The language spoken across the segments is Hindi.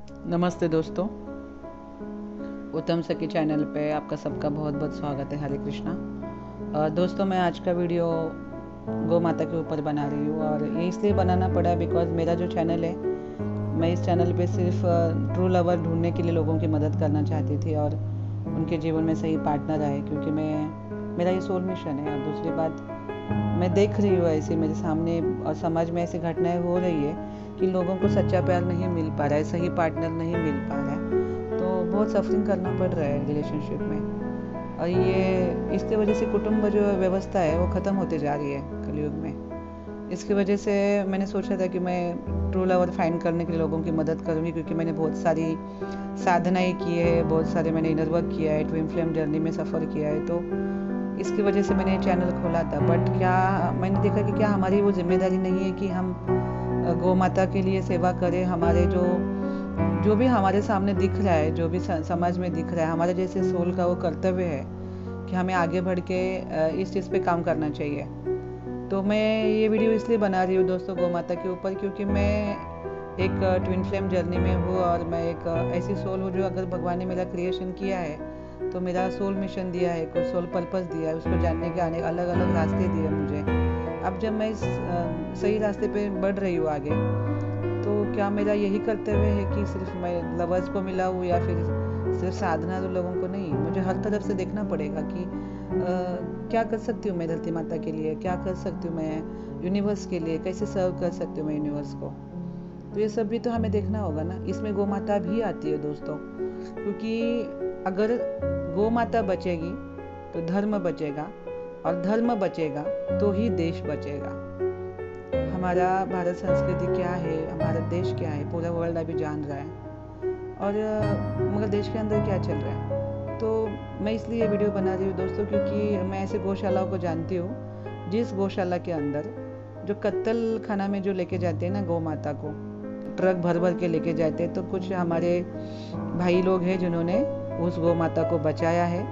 नमस्ते दोस्तों, उत्तम सखी चैनल पे आपका सबका बहुत बहुत स्वागत है। हरे कृष्णा। दोस्तों, मैं आज का वीडियो गौ माता के ऊपर बना रही हूँ और ये इसलिए बनाना पड़ा बिकॉज़ मेरा जो चैनल है, मैं इस चैनल पे सिर्फ ट्रू लवर ढूंढने के लिए लोगों की मदद करना चाहती थी और उनके जीवन में सही पार्टनर आए, क्योंकि मेरा ये सोल मिशन है। और दूसरी बात, मैं देख रही हूँ ऐसे मेरे सामने और समाज में ऐसी घटनाएं हो रही है कि लोगों को सच्चा प्यार नहीं मिल पा रहा है, सही पार्टनर नहीं मिल पा रहा है, तो बहुत सफरिंग करना पड़ रहा है रिलेशनशिप में। और ये इसकी वजह से कुटुंब जो व्यवस्था है वो ख़त्म होते जा रही है कलयुग में। इसकी वजह से मैंने सोचा था कि मैं ट्रू लवर फाइंड करने के लिए लोगों की मदद करूँगी, क्योंकि मैंने बहुत सारी साधनाएँ की है, बहुत सारे मैंने इनर वर्क किया है, ट्विन फ्लेम जर्नी में सफ़र किया है, तो इसकी वजह से मैंने चैनल खोला था। बट क्या मैंने देखा कि क्या हमारी वो जिम्मेदारी नहीं है कि हम गौ माता के लिए सेवा करें। हमारे जो भी हमारे सामने दिख रहा है, जो भी समाज में दिख रहा है, हमारे जैसे सोल का वो कर्तव्य है कि हमें आगे बढ़ के इस चीज़ पे काम करना चाहिए। तो मैं ये वीडियो इसलिए बना रही हूँ दोस्तों गौ माता के ऊपर, क्योंकि मैं एक ट्विन फ्लेम जर्नी में हूँ और मैं एक ऐसी सोल हूँ जो अगर भगवान ने मेरा क्रिएशन किया है तो मेरा सोल मिशन दिया है, कुछ सोल पर्पस दिया है, उसको जानने के आने अलग अलग रास्ते दिए मुझे। अब जब मैं इस सही रास्ते पे बढ़ रही हूँ आगे, तो क्या मेरा यही कर्तव्य है कि सिर्फ मैं लवर्स को मिला हूँ या फिर सिर्फ साधना तो लोगों को नहीं, मुझे हर तरफ से देखना पड़ेगा कि क्या कर सकती हूँ मैं धरती माता के लिए, क्या कर सकती हूँ मैं यूनिवर्स के लिए, कैसे सर्व कर सकती हूँ मैं यूनिवर्स को। तो ये सब भी तो हमें देखना होगा ना। इसमें गौ माता भी आती है दोस्तों, क्योंकि अगर गौ माता बचेगी तो धर्म बचेगा और धर्म बचेगा तो ही देश बचेगा। हमारा भारत संस्कृति क्या है, हमारा देश क्या है, पूरा वर्ल्ड अभी जान रहा है, और मगर देश के अंदर क्या चल रहा है। तो मैं इसलिए ये वीडियो बना रही हूँ दोस्तों, क्योंकि मैं ऐसे गौशालाओं को जानती हूँ जिस गौशाला के अंदर जो कत्ल खाना में जो लेके जाते हैं ना गौ माता को, ट्रक भर भर के लेके जाते हैं, तो कुछ हमारे भाई लोग हैं जिन्होंने उस गौ माता को बचाया है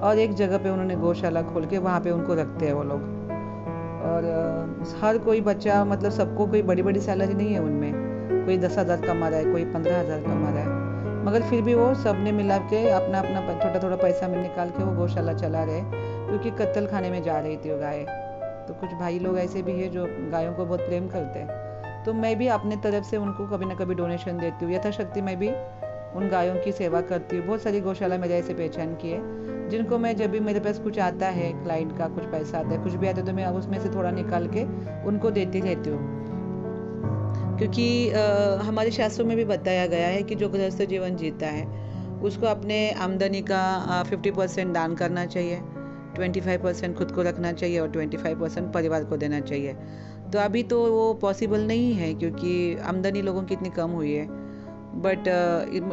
और एक जगह पे उन्होंने गौशाला खोल के वहाँ पे उनको रखते हैं वो लोग। और हर कोई बच्चा, मतलब सबको कोई बड़ी बड़ी सैलरी नहीं है उनमें, कोई 10,000 कमा रहा है, कोई 15,000 कमा रहा है, मगर फिर भी वो सब ने मिला के अपना अपना छोटा थोड़ा पैसा में निकाल के वो गौशाला चला रहे, क्योंकि कत्ल खाने में जा रही थी वो गाय। तो कुछ भाई लोग ऐसे भी है जो गायों को बहुत प्रेम करते हैं, तो मैं भी अपने तरफ से उनको कभी ना कभी डोनेशन देती हूँ, यथाशक्ति मैं भी उन गायों की सेवा करती हूँ। बहुत सारी गौशाला मेरे ऐसे पहचान की है जिनको मैं, जब भी मेरे पास कुछ आता है, क्लाइंट का कुछ पैसा आता है, कुछ भी आता है, तो मैं उसमें से थोड़ा निकाल के उनको देती रहती हूँ। क्योंकि हमारे शास्त्रों में भी बताया गया है कि जो गृहस्थ जीवन जीता है उसको अपने आमदनी का 50% दान करना चाहिए, 25% खुद को रखना चाहिए और 25% परिवार को देना चाहिए। तो अभी तो वो पॉसिबल नहीं है क्योंकि आमदनी लोगों की इतनी कम हुई है। बट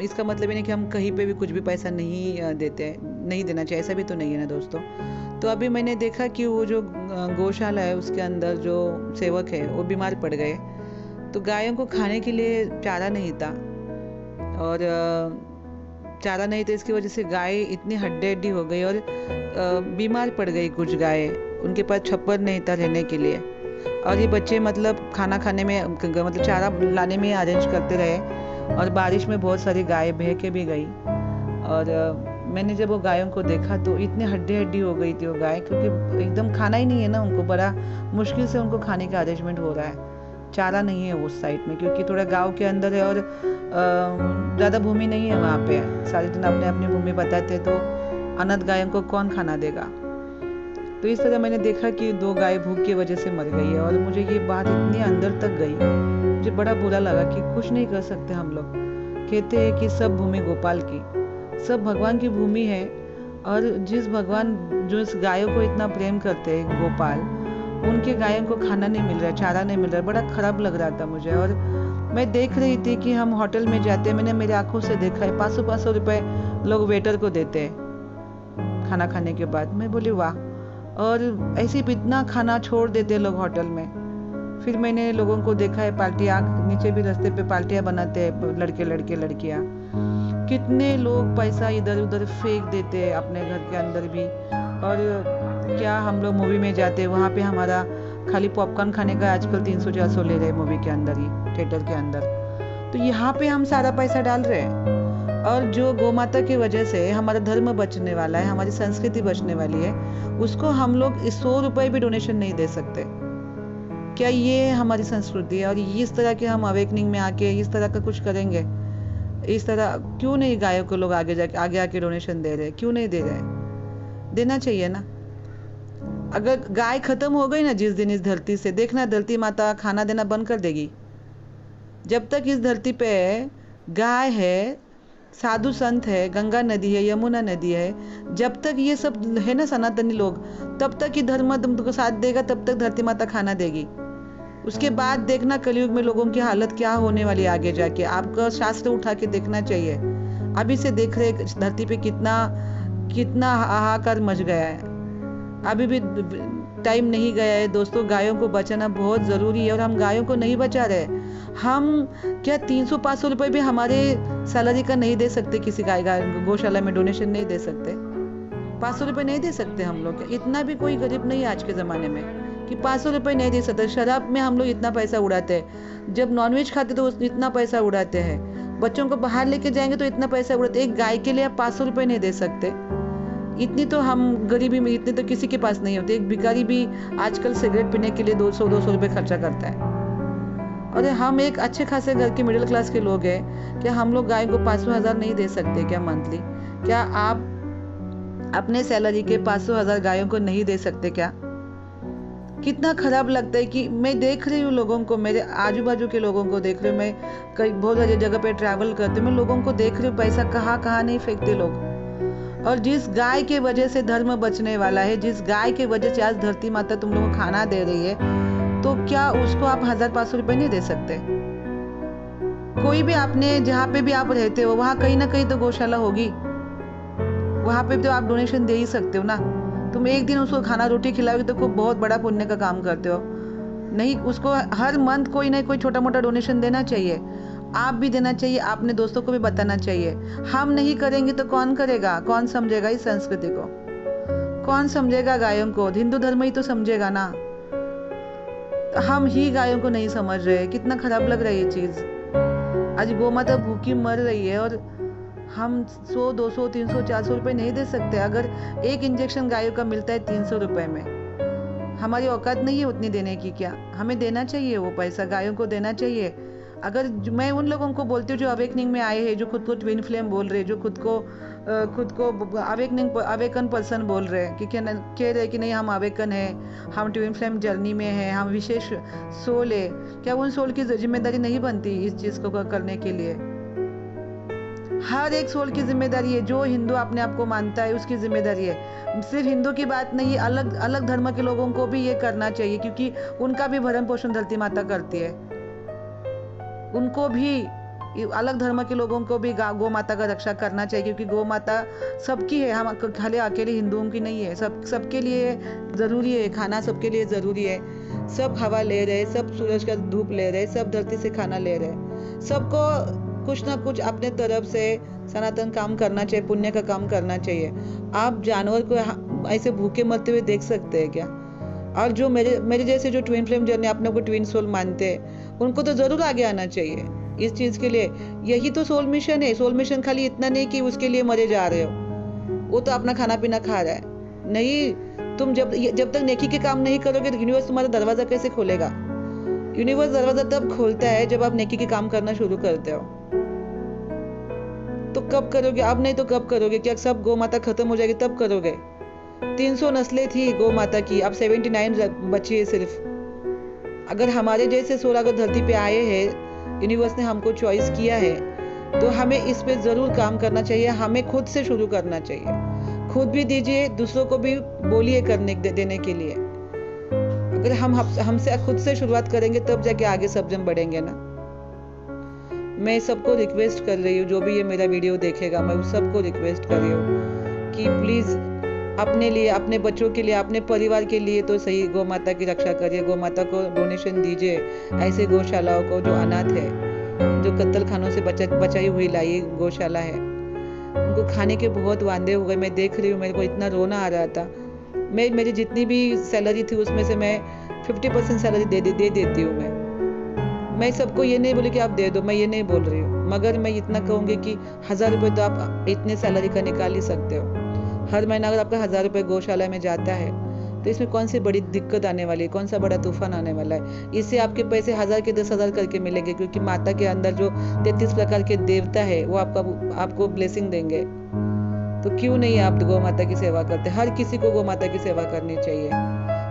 इसका मतलब ये नहीं कि हम कहीं पे भी कुछ भी पैसा नहीं नहीं देना चाहिए, ऐसा भी तो नहीं है ना दोस्तों। तो अभी मैंने देखा कि वो जो गौशाला है उसके अंदर जो सेवक है वो बीमार पड़ गए, तो गायों को खाने के लिए चारा नहीं था, और चारा नहीं था, इसकी वजह से गाय इतनी हड्डी हड्डी हो गई और बीमार पड़ गई कुछ गाय, उनके पास छप्पर नहीं था रहने के लिए। और ये बच्चे मतलब खाना खाने में, मतलब चारा लाने में अरेंज करते रहे, और बारिश में बहुत सारी गाय बह के भी गई। और मैंने जब वो गायों को देखा तो इतनी हड्डी हड्डी हो गई थी वो गाय, क्योंकि एकदम खाना ही नहीं है ना उनको, बड़ा मुश्किल से उनको खाने का अरेंजमेंट हो रहा है, चारा नहीं है उस साइड में, क्योंकि थोड़ा गांव के अंदर है और ज़्यादा भूमि नहीं है वहाँ पे, सारे दिन अपने अपनी भूमि बताते, तो अनाथ गायों को कौन खाना देगा। तो इस तरह मैंने देखा कि 2 गाय भूख की वजह से मर गई है, और मुझे ये बात इतनी अंदर तक गई, मुझे बड़ा बुरा लगा कि कुछ नहीं कर सकते हम लोग। कहते हैं कि सब भूमि गोपाल की, सब भगवान की भूमि है, और जिस भगवान जो इस गायों को इतना प्रेम करते हैं गोपाल, उनके गायों को खाना नहीं मिल रहा है, चारा नहीं मिल रहा है, बड़ा खराब लग रहा था मुझे। और मैं देख रही थी कि हम होटल में जाते हैं, मैंने मेरे आंखों से देखा है 500-500 रुपए लोग वेटर को देते हैं खाना खाने के बाद। मैं बोली वाह, और ऐसे भी इतना खाना छोड़ देते लोग होटल में। फिर मैंने लोगों को देखा है पार्टियाँ, नीचे भी रास्ते पे पार्टियाँ बनाते हैं लड़के लड़के लड़कियाँ, कितने लोग पैसा इधर उधर फेंक देते हैं अपने घर के अंदर भी। और क्या हम लोग मूवी में जाते हैं, वहाँ पे हमारा खाली पॉपकॉर्न खाने का आजकल 300-400 ले रहे हैं मूवी के अंदर ही, थिएटर के अंदर। तो यहाँ पे हम सारा पैसा डाल रहे हैं। और जो गौ माता की वजह से हमारा धर्म बचने वाला है, हमारी संस्कृति बचने वाली है, उसको हम लोग 100 रुपए भी डोनेशन नहीं दे सकते। क्या ये हमारी संस्कृति है? और इस तरह के हम अवेकनिंग में आके इस तरह का कुछ करेंगे? इस तरह क्यों नहीं गायों को लोग आगे आके डोनेशन दे रहे? क्यों नहीं दे रहे? देना चाहिए ना। अगर गाय खत्म हो गई ना जिस दिन इस धरती से, देखना धरती माता खाना देना बंद कर देगी। जब तक इस धरती पे गाय है, साधु संत है, गंगा नदी है, यमुना नदी है, जब तक ये सब है ना सनातनी लोग, तब तक ही धर्म तुमको साथ देगा, तब तक धरती माता खाना देगी। उसके बाद देखना कलयुग में लोगों की हालत क्या होने वाली आगे जाके। आपका शास्त्र उठा के देखना चाहिए। अभी से देख रहे धरती पे कितना हाहाकार मच गया है। अभी भी टाइम नहीं गया है दोस्तों। गायों को बचाना बहुत जरूरी है और हम गायों को नहीं बचा रहे। हम क्या 300-500 रुपए भी हमारे सैलरी का नहीं दे सकते? किसी गाय गौशाला में डोनेशन नहीं दे सकते? 500 रुपए नहीं दे सकते हम लोग? इतना भी कोई गरीब नहीं है आज के जमाने में कि 500 रुपए नहीं दे सकते। शराब में हम लोग इतना पैसा उड़ाते हैं, जब नॉनवेज खाते तो इतना पैसा उड़ाते हैं, बच्चों को बाहर लेके जाएंगे तो इतना पैसा उड़ाते। एक गाय के लिए आप 500 रुपए नहीं दे सकते? इतनी तो हम गरीबी में, इतने तो किसी के पास नहीं होते। एक भिखारी भी आजकल सिगरेट पीने के लिए 200 रुपए खर्चा करता है। और हम एक अच्छे खासे घर के मिडिल क्लास के लोग हैं, क्या हम लोग गाय को 500,000 नहीं दे सकते क्या मंथली? क्या आप अपने सैलरी के 500,000 गायों को नहीं दे सकते क्या? कितना खराब लगता है कि मैं देख रही हूँ लोगों को, मेरे आजू बाजू के लोगों को देख रही हूँ। मैं कई बहुत सारी जगह पे ट्रैवल करती हूँ, मैं लोगों को देख रही हूँ पैसा कहाँ नहीं फेंकते लोग। और जिस गाय के वजह से धर्म बचने वाला है, जिस गाय के वजह से आज धरती माता तुम लोगों को खाना दे रही है, तो क्या उसको आप 1,500 रुपए नहीं दे सकते? कोई भी आपने जहाँ पे भी आप रहते हो वहाँ कहीं ना कहीं तो गौशाला होगी, वहाँ पे तो आप डोनेशन दे ही सकते हो ना। तुम एक दिन उसको खाना रोटी खिलाओगे तो खूब बहुत बड़ा पुण्य का काम करते हो। नहीं, उसको हर मंथ कोई ना कोई छोटा मोटा डोनेशन देना चाहिए। आप भी देना चाहिए, आपने दोस्तों को भी बताना चाहिए। हम नहीं करेंगे तो कौन करेगा? कौन समझेगा इस संस्कृति को? कौन समझेगा गायों को? हिंदू धर्म ही तो समझेगा ना। हम ही गायों को नहीं समझ रहे। कितना खराब लग रहा है ये चीज। आज गौ माता भूखी मर रही है और हम 100, 200, 300, 400 रुपए नहीं दे सकते। अगर एक इंजेक्शन गायों का मिलता है 300 रुपए में, हमारी औकात नहीं है उतनी देने की। क्या हमें देना चाहिए वो पैसा? गायों को देना चाहिए। अगर मैं उन लोगों को बोलती हूँ जो अवेकनिंग में आए हैं, जो खुद को ट्विन फ्लेम बोल रहे हैं, जो खुद को अवेकन पर्सन बोल रहे हैं, कि कह रहे कि नहीं हम अवेकन है, हम ट्विन फ्लेम जर्नी में है, हम विशेष सोल है, क्या उन सोल की जिम्मेदारी नहीं बनती इस चीज को करने के लिए? हर एक सोल की जिम्मेदारी है। जो हिंदू अपने आप को मानता है उसकी जिम्मेदारी है। सिर्फ हिंदू की बात नहीं, अलग अलग धर्म के लोगों को भी ये करना चाहिए, क्योंकि उनका भी भरण पोषण धरती माता करती है। उनको भी, अलग धर्म के लोगों को भी गौ माता का रक्षा करना चाहिए, क्योंकि गौ माता सबकी है। हम खाली अकेले हिंदुओं की नहीं है, सबके लिए जरूरी है। खाना सबके लिए जरूरी है। सब हवा ले रहे, सब सूरज का धूप ले रहे, सब धरती से खाना ले रहे। सबको कुछ ना कुछ अपने तरफ से सनातन काम करना चाहिए, पुण्य का काम करना चाहिए। आप जानवर को ऐसे भूखे मरते हुए देख सकते हैं क्या? और जो मेरे जैसे जो ट्विन फ्लेम जर्नी अपने को ट्विन सोल मानते हैं, उनको तो जरूर आगे आना चाहिए इस चीज के लिए। यही तो सोल मिशन है। सोल मिशन खाली इतना नहीं कि उसके लिए मरे जा रहे हो, वो तो अपना खाना पीना खा रहा है। नहीं, तुम जब तक नेकी के काम नहीं करोगे तो यूनिवर्स तुम्हारा दरवाजा कैसे खोलेगा? यूनिवर्स दरवाजा तब खोलता है जब आप नेकी के काम करना शुरू करते हो। तो कब करोगे? अब नहीं तो कब करोगे? क्या सब गौ माता खत्म हो जाएगी तब करोगे? 300 नस्लें थी गौ माता की, अब 79 बची है सिर्फ। अगर हमारे जैसे सोल अगर धरती पे आए हैं, यूनिवर्स ने हमको चॉइस किया है, तो हमें इस पे जरूर काम करना चाहिए। हमें खुद से शुरू करना चाहिए। खुद भी दीजिए, दूसरों को भी बोलिए देने के लिए। अगर हमसे खुद से शुरुआत करेंगे तब जाके आगे सब जन बढ़ेंगे ना। मैं सबको रिक्वेस्ट कर रही हूँ, जो भी ये मेरा वीडियो देखेगा, मैं सबको रिक्वेस्ट कर रही हूँ कि प्लीज अपने लिए, अपने बच्चों के लिए, अपने परिवार के लिए तो सही गौ माता की रक्षा करिए। गौ माता को डोनेशन दीजिए। ऐसे गौशालाओं को जो अनाथ है, जो कत्ल खानों से बचाई हुई लाई गौशाला है, उनको खाने के बहुत वांदे हो गए। मैं देख रही हूँ, मेरे को इतना रोना आ रहा था। मेरी जितनी भी सैलरी थी उसमें से मैं 50% सैलरी दे देती हूँ। मैं सबको ये नहीं बोली कि आप दे दो, मैं ये नहीं बोल रही हूँ, मगर मैं इतना कहूँगी कि 1000 रुपये तो आप इतने सैलरी का निकाल ही सकते हो। हर महीना अगर आपका 1000 रुपये गौशाला में जाता है तो इसमें कौन सी बड़ी दिक्कत आने वाली है, कौन सा बड़ा तूफान आने वाला है। इससे आपके पैसे 1000 के 10,000 करके मिलेंगे, क्योंकि माता के अंदर जो 33 प्रकार के देवता है वो आपको ब्लेसिंग देंगे। तो क्यों नहीं आप गौ माता की सेवा करते। हर किसी को गौ माता की सेवा करनी चाहिए।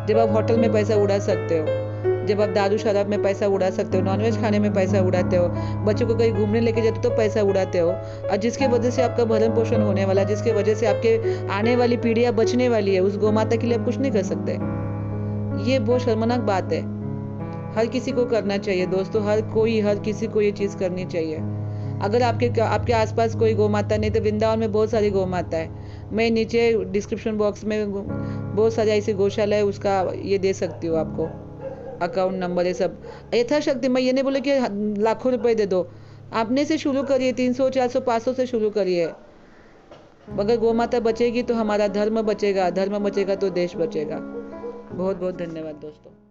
जब आप होटल में पैसा उड़ा सकते हो, जब आप दारू शराब में पैसा उड़ा सकते हो, नॉनवेज खाने में पैसा उड़ाते हो, बच्चों को कहीं घूमने लेके जाते हो तो पैसा उड़ाते हो, और जिसके वजह से आपका भरण पोषण होने वाला, जिसके वजह से आपके आने वाली पीढ़ियां बचने वाली है, उस गौ माता के लिए आप कुछ नहीं कर सकते। ये बहुत शर्मनाक बात है। हर किसी को करना चाहिए दोस्तों, हर किसी को ये चीज़ करनी चाहिए। अगर आपके आसपास कोई गौ माता नहीं तो वृंदावन में बहुत सारी गौ माता है। मैं नीचे डिस्क्रिप्शन बॉक्स में बहुत सारी ऐसी गौशाला है, उसका ये दे सकती हूँ आपको, अकाउंट नंबर, ये सब यथाशक्ति। मैं ये नहीं बोले कि लाखों रुपए दे दो, आपने से शुरू करिए, 300 400 500 से शुरू करिए। अगर गौ माता बचेगी तो हमारा धर्म बचेगा, धर्म बचेगा तो देश बचेगा। बहुत बहुत धन्यवाद दोस्तों।